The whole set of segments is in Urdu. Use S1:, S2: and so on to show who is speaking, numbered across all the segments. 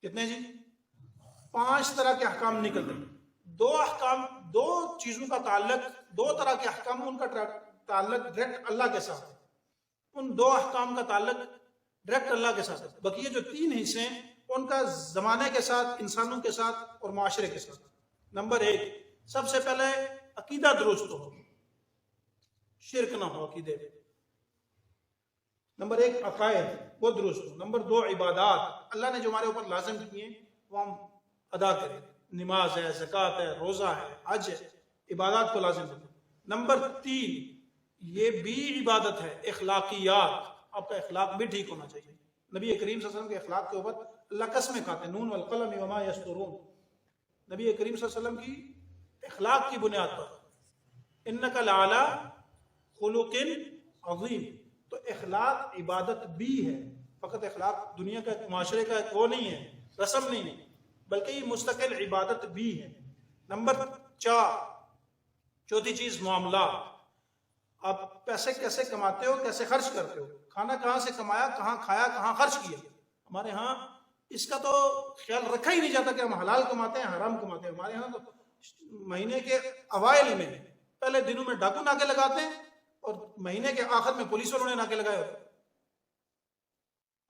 S1: کتنے جی؟ 5 طرح کے احکام نکلتے ہیں۔ دو چیزوں کا تعلق، 2 طرح کے احکام ان کا تعلق ڈائریکٹ اللہ کے ساتھ ہے، ان 2 احکام کا تعلق ڈائریکٹ اللہ کے ساتھ ہے۔ بقیہ جو 3 حصے ہیں ان کا زمانے کے ساتھ، انسانوں کے ساتھ اور معاشرے کے ساتھ۔ نمبر 1، سب سے پہلے عقیدہ درست ہو، شرک نہ ہو عقیدے میں۔ نمبر 1 عقائد وہ درست ہو۔ نمبر 2 عبادات، اللہ نے جو ہمارے اوپر لازم کیے ہیں وہ ہم ادا کریں، نماز ہے، زکوٰۃ ہے، روزہ ہے، حج ہے، عبادات کو لازم کریں۔ نمبر 3 یہ بھی عبادت ہے، اخلاقیات، آپ کا اخلاق بھی ٹھیک ہونا چاہیے۔ نبی کریم صلی اللہ علیہ وسلم کے اخلاق کے اوپر اللہ قسمیں کھاتے ہیں، نون والقلم وما یسطرون۔ نبی کریم صلی اللہ علیہ وسلم کی اخلاق کی بنیاد پر انک لعلی خلق عظیم، تو اخلاق عبادت بھی ہے۔ فقط اخلاق دنیا کا معاشرے کا وہ نہیں ہے، رسم نہیں ہے، بلکہ یہ مستقل عبادت بھی ہے۔ نمبر 4، چوتھی چیز معاملات۔ آپ پیسے کیسے کماتے ہو، کیسے خرچ کرتے ہو، کھانا کہاں سے کمایا، کہاں کھایا، کہاں خرچ کیا۔ ہمارے ہاں اس کا تو خیال رکھا ہی نہیں جاتا کہ ہم حلال کماتے ہیں حرام کماتے ہیں۔ ہمارے ہاں تو مہینے کے اوائل میں، پہلے دنوں میں ڈاکو ناکے لگاتے ہیں اور مہینے کے آخر میں پولیس والوں نے ناکے لگائے ہوتے ہیں،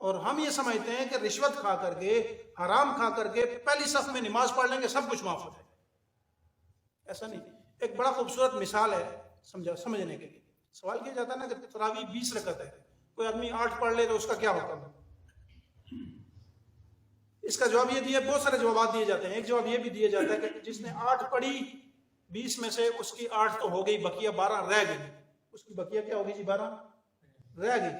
S1: اور ہم یہ سمجھتے ہیں کہ رشوت کھا کر کے، حرام کھا کر کے پہلی صف میں نماز پڑھ لیں گے سب کچھ معاف ہو جائے۔ ایسا نہیں۔ ایک بڑا خوبصورت مثال ہے سمجھنے کے لیے۔ سوال کیا جاتا ہے نا کہ تراویح 20 رکعت ہے، کوئی آدمی 8 پڑھ لے تو اس کا کیا حکم ہے؟ اس کا جواب یہ دیا، بہت سارے جوابات دیے جاتے ہیں۔ ایک جواب یہ بھی دیا جاتا ہے کہ جس نے 8 پڑھی 20 میں سے اس کی 8 تو ہو گئی، بقیہ 12 رہ گئی۔ اس کی بقیہ کیا ہوگی جی؟ 12 رہ گئی۔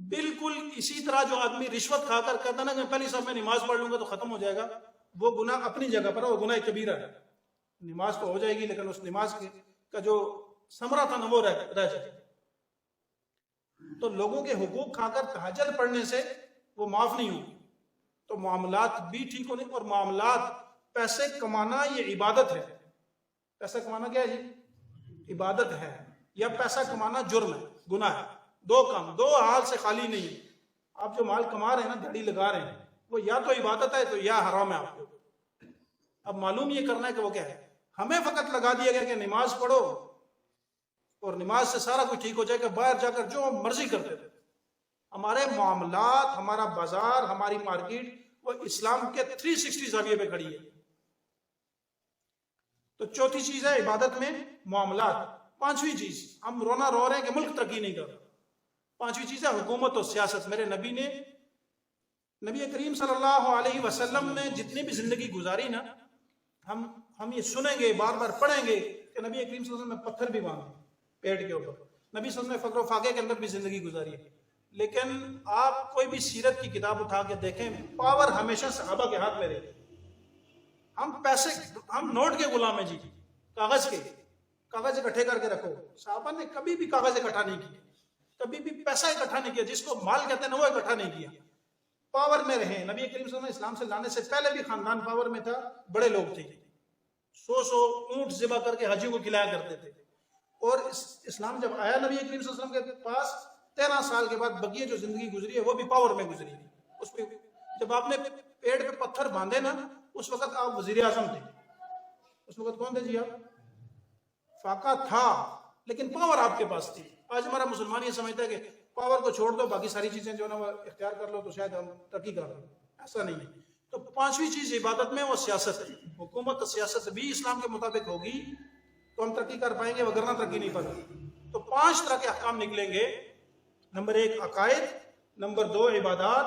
S1: بالکل اسی طرح جو آدمی رشوت کھا کر کہتا نا کہ پہلی صف میں نماز پڑھ لوں گا تو ختم ہو جائے گا، وہ گناہ اپنی جگہ پر ہے، وہ گناہ کبیرہ ہے۔ نماز تو ہو جائے گی لیکن اس نماز کا جو ثمرہ تھا نا وہ رہ جائے گا۔ تو لوگوں کے حقوق کھا کر تہجد پڑھنے سے وہ معاف نہیں ہوگی۔ تو معاملات بھی ٹھیک ہونے، اور معاملات، پیسے کمانا یہ عبادت ہے۔ پیسہ کمانا کیا ہے جی؟ عبادت ہے، یا پیسہ کمانا جرم ہے، گناہ ہے۔ 2 کام، 2 حال سے خالی نہیں ہے۔ آپ جو مال کما رہے ہیں نا، دھڑی لگا رہے ہیں، وہ یا تو عبادت ہے تو یا حرام ہے آپ کو۔ اب معلوم یہ کرنا ہے کہ وہ کیا ہے۔ ہمیں فقط لگا دیا گیا کہ نماز پڑھو اور نماز سے سارا کچھ ٹھیک ہو جائے گا، باہر جا کر جو مرضی کرتے تھے۔ ہمارے معاملات، ہمارا بازار، ہماری مارکیٹ وہ اسلام کے 360 زاویے پہ کھڑی ہے۔ تو چوتھی چیز ہے عبادت میں معاملات۔ 5ویں چیز، ہم رونا رو رہے ہیں کہ ملک ترقی نہیں کر رہا۔ 5ویں چیز ہے حکومت اور سیاست۔ میرے نبی کریم صلی اللہ علیہ وسلم نے جتنی بھی زندگی گزاری نا، ہم یہ سنیں گے، بار بار پڑھیں گے کہ نبی کریم صلی اللہ علیہ وسلم نے پتھر بھی باندھے پیٹ کے اوپر، نبی صلی اللہ علیہ وسلم نے فقر و فاقے کے اندر بھی زندگی گزاری ہے۔ لیکن آپ کوئی بھی سیرت کی کتاب اٹھا کے دیکھیں، پاور ہمیشہ صحابہ کے ہاتھ میں رہی۔ ہم نوٹ کے غلام ہیں جی، کاغذ اکٹھے کر کے رکھو۔ صحابہ نے کبھی بھی کاغذ اکٹھا نہیں کیا، کبھی بھی پیسہ اکٹھا نہیں کیا، جس کو مال کہتے ہیں نا وہ اکٹھا نہیں کیا۔ پاور میں رہیں۔ نبی کریم صلی اللہ علیہ وسلم اسلام سے لانے سے پہلے بھی خاندان پاور میں تھا، بڑے لوگ تھے، 100 اونٹ ذبح کر کے حاجیوں کو کھلایا کرتے تھے۔ اور اسلام جب آیا نبی کریم صلی اللہ علیہ وسلم کے پاس 13 سال کے بعد بقیہ جو زندگی گزری ہے وہ بھی پاور میں گزری ہے۔ اس پہ جب آپ نے پیٹ پہ پتھر باندھے نا، اس وقت آپ وزیر اعظم تھے۔ اس وقت کون تھے جی آپ؟ فاقہ تھا لیکن پاور آپ کے پاس تھی۔ آج ہمارا مسلمان یہ سمجھتا ہے کہ پاور کو چھوڑ دو، باقی ساری چیزیں جو نا وہ اختیار کر لو تو شاید ہم ترقی کر لیں۔ ایسا نہیں ہے۔ تو 5ویں چیز عبادت میں وہ سیاست ہے۔ حکومت اور سیاست بھی اسلام کے مطابق ہوگی تو ہم ترقی کر پائیں گے، وگرنہ ترقی نہیں پائیں۔ تو 5 طرح کے احکام نکلیں گے۔ نمبر 1 عقائد، نمبر 2 عبادات،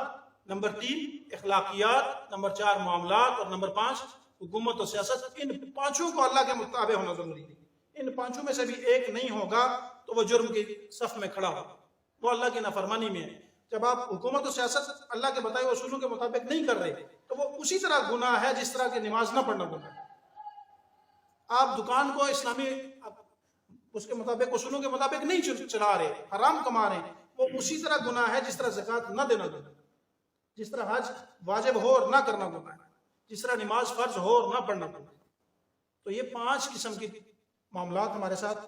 S1: نمبر 3 اخلاقیات، نمبر 4 معاملات، اور نمبر 5 حکومت اور سیاست۔ ان 5 کو اللہ کے مطابق ہونا ضروری ہے۔ ان 5 میں سے بھی ایک نہیں ہوگا تو وہ جرم کی صف میں کھڑا ہوگا، وہ اللہ کی نافرمانی میں ہے۔ جب آپ حکومت و سیاست اللہ کے بتائے اصولوں کے مطابق نہیں کر رہے تو وہ اسی طرح گناہ ہے جس طرح کہ نماز نہ پڑھنا گناہ ہے۔ آپ دکان کو اسلامی اس کے مطابق اصولوں کے مطابق نہیں چلا رہے، حرام کما رہے ہیں، وہ اسی طرح گناہ ہے جس طرح زکوٰۃ نہ دینا گناہ ہے، جس طرح حج واجب ہو اور نہ کرنا گناہ ہے، جس طرح نماز فرض ہو اور نہ پڑھنا گناہ ہے۔ تو یہ 5 قسم کی معاملات ہمارے ساتھ